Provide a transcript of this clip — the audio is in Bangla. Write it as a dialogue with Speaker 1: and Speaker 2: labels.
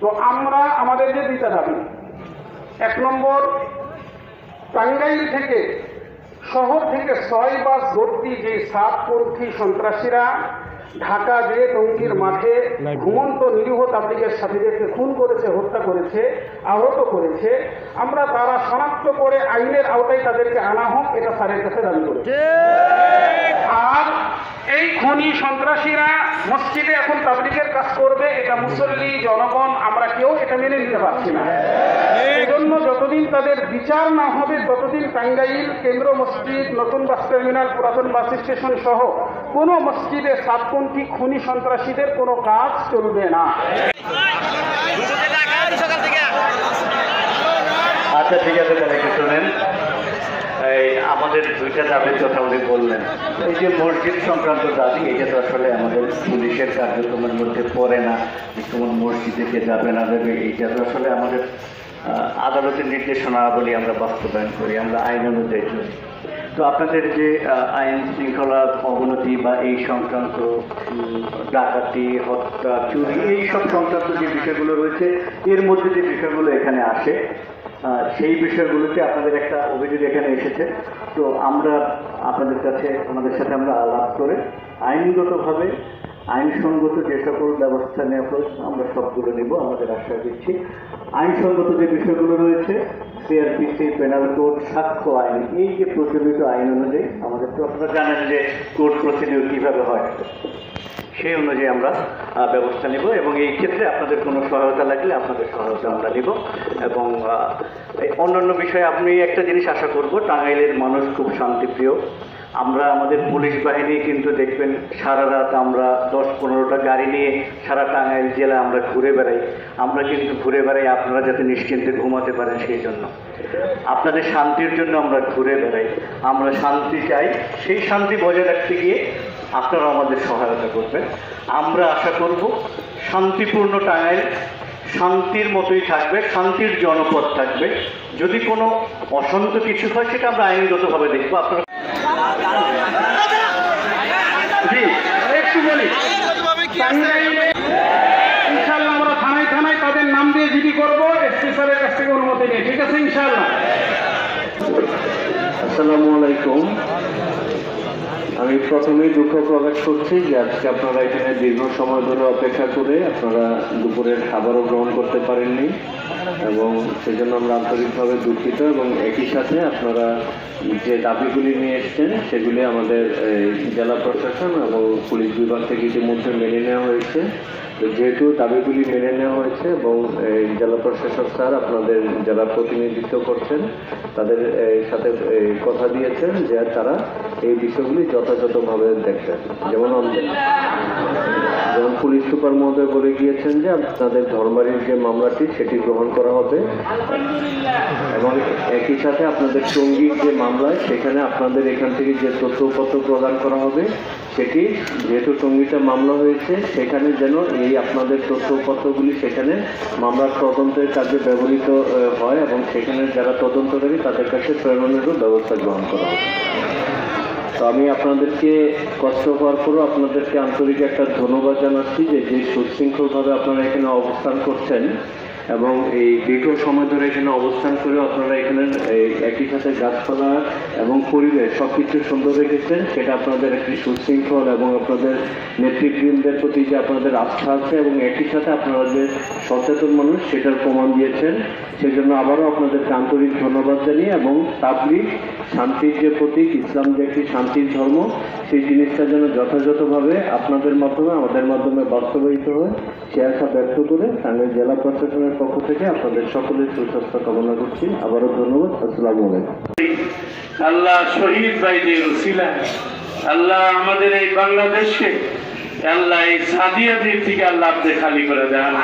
Speaker 1: তো আমরা আমাদের যে দুইটা দাবি, 1 নম্বর, টাঙ্গাইল থেকে শহর থেকে 6 বাস ভর্তি যে সাতপন্থী সন্ত্রাসীরা ঢাকা যে টঙ্গীর মাঠে ঘুমন্ত নিরীহ তাবলীগের সাথীদেরকে খুন করেছে, হত্যা করেছে, আহত করেছে, আমরা তারা শনাক্ত করে আইনের আওতায় তাদেরকে আনা হোক, এটা স্যারের কাছে দাবি করেছে। আর এই খুনি সন্ত্রাসীরা মসজিদে এখন তাবলীগের কাজ করবে, এটা মুসল্লি জনগণ আমরা কেউ এটা মেনে নিতে পারছি না। এই জন্য যতদিন তাদের বিচার না হবে ততদিন টাঙ্গাইল কেন্দ্র মসজিদ, নতুন বাস টার্মিনাল, পুরাতন বাস স্টেশন সহ কোনো মসজিদে সাতপন্থী খুনি সন্ত্রাসীদের কোনো কাজ চলবে না।
Speaker 2: আচ্ছা, ঠিক আছে, তাহলে একটু শুনেন। এই আমাদের দুইটা দাবির কথা উনি বললেন। এই যে মসজিদ সংক্রান্ত দাবি, এটা তো আসলে আমাদের পুলিশের কার্যক্রমের মধ্যে পড়ে না। যেমন মসজিদে কে যাবে না যাবে, এইটা তো আসলে আমাদের আদালতের নির্দেশনাবলী আমরা বাস্তবায়ন করি, আমরা আইন অনুযায়ী চলি। তো আপনাদের যে আইন শৃঙ্খলার অবনতি বা এই সংক্রান্ত ডাকাতি, হত্যা, চুরি, এইসব সংক্রান্ত যে বিষয়গুলো রয়েছে, এর মধ্যে যে বিষয়গুলো এখানে আসে, সেই বিষয়গুলোতে আপনাদের একটা অভিযোগ এখানে এসেছে। তো আমরা আপনাদের কাছে, আমাদের সাথে আমরা আলাপ করে আইনগতভাবে আইনসঙ্গত যে সকল ব্যবস্থা নেওয়া প্রয়োজন আমরা সবগুলো নেব, আমাদের আশ্বাস দিচ্ছি। আইনসঙ্গত যে বিষয়গুলো রয়েছে, সিআরপিসি, পেনাল কোড, সাক্ষ্য আইন, এই যে প্রচলিত আইন অনুযায়ী আমাদের, তো আপনারা জানেন যে কোর্ট প্রসিডিউর কীভাবে হয়, সেই অনুযায়ী আমরা ব্যবস্থা নেব। এবং এই ক্ষেত্রে আপনাদের কোনো সহায়তা লাগলে আপনাদের সহায়তা আমরা নেব। এবং অন্যান্য বিষয়ে আপনি একটা জিনিস আশা করব, টাঙ্গাইলের মানুষ খুব শান্তিপ্রিয়। আমরা আমাদের পুলিশ বাহিনী কিন্তু দেখবেন সারা রাত আমরা 10-15টা গাড়ি নিয়ে সারা টাঙ্গাইল জেলা আমরা ঘুরে বেড়াই। আমরা কিন্তু ঘুরে বেড়াই আপনারা যাতে নিশ্চিন্তে ঘুমাতে পারেন সেই জন্য, আপনাদের শান্তির জন্য আমরা ঘুরে বেড়াই। আমরা শান্তি চাই, সেই শান্তি বজায় রাখতে গিয়ে আপনারা আমাদের সহায়তা করবেন। আমরা আশা করব শান্তিপূর্ণ টাঙ্গাইল শান্তির মতোই থাকবে, শান্তির জনপদ থাকবে। যদি কোনো অশান্ত কিছু হয় সেটা আমরা আইনগতভাবে দেখব। আপনারা জি একটু বলি,
Speaker 1: ইনশাআল্লাহ আমরা থানায় থানায় তাদের নাম দিয়ে জিডি করবো, এসপি স্যারের কাছ থেকে অনুমতি নিয়ে, ঠিক আছে ইনশাআল্লাহ।
Speaker 2: আসসালামু আলাইকুম। আমি প্রথমেই দুঃখ প্রকাশ করছি যে আজকে আপনারা এখানে দীর্ঘ সময় ধরে অপেক্ষা করে আপনারা দুপুরের খাবারও গ্রহণ করতে পারেননি, এবং সেজন্য আমরা আন্তরিকভাবে দুঃখিত। এবং একই সাথে আপনারা যে দাবিগুলি নিয়ে এসছেন সেগুলি আমাদের জেলা প্রশাসন এবং পুলিশ বিভাগ থেকে ইতিমধ্যে মেনে নেওয়া হয়েছে। তো যেহেতু দাবিগুলি মেনে নেওয়া হয়েছে এবং জেলা প্রশাসক স্যার আপনাদের যারা প্রতিনিধিত্ব করছেন তাদের সাথে কথা দিয়েছেন যে তারা এই বিষয়গুলি যথাযথভাবে দেখবেন। যেমন পুলিশ সুপার মহোদয় বলে গিয়েছেন যে আপনাদের ধর্মারির যে মামলাটি সেটি গ্রহণ করা হবে, এবং একই সাথে আপনাদের টঙ্গীর যে মামলায় সেখানে আপনাদের এখান থেকে যে তথ্যপত্র প্রদান করা হবে সেটি, যেহেতু টঙ্গীতে মামলা হয়েছে সেখানে যেন এই আপনাদের তথ্যপত্রগুলি সেখানে মামলার তদন্তের কাজে ব্যবহৃত হয় এবং সেখানে যারা তদন্তকারী তাদের কাছে প্রেরণেরও ব্যবস্থা গ্রহণ করা হবে। তো আমি আপনাদেরকে কষ্ট হওয়ার পরও আপনাদেরকে আন্তরিক একটা ধন্যবাদ জানাচ্ছি যে সুশৃঙ্খলভাবে আপনারা এখানে অবস্থান করছেন এবং এই দীর্ঘ সময় ধরে এখানে অবস্থান করে আপনারা এখানে একই সাথে গাছপালা এবং পরিবেশ সব কিছু সুন্দর রেখেছেন। সেটা আপনাদের একটি সুশৃঙ্খল এবং আপনাদের নেতৃবৃন্দের প্রতি যে আপনাদের আস্থা আছে এবং একই সাথে আপনারা যে সচেতন মানুষ সেটার প্রমাণ দিয়েছেন। সেজন্য আবারও আপনাদেরকে আন্তরিক ধন্যবাদ জানিয়ে, এবং তাবলীগ শান্তির যে প্রতীক, ইসলাম যে একটি শান্তির ধর্ম, সেই জিনিসটা যেন যথাযথভাবে আপনাদের মাধ্যমে আমাদের মাধ্যমে বাস্তবায়িত হয় সে আশা ব্যক্ত করে টাঙ্গাইল জেলা প্রশাসনের পক্ষ থেকে আপনাদের সকলের সুস্বাস্থ্য কামনা করছি। আবারও ধন্যবাদ। আসসালামু আলাইকুম।
Speaker 3: আল্লাহ শহীদ ভাইদের উসিলা আল্লাহ আমাদের এই বাংলাদেশকে আল্লাহ এই সাদিয়াদের থেকে আল্লাহ আপনি খালি করে দেন।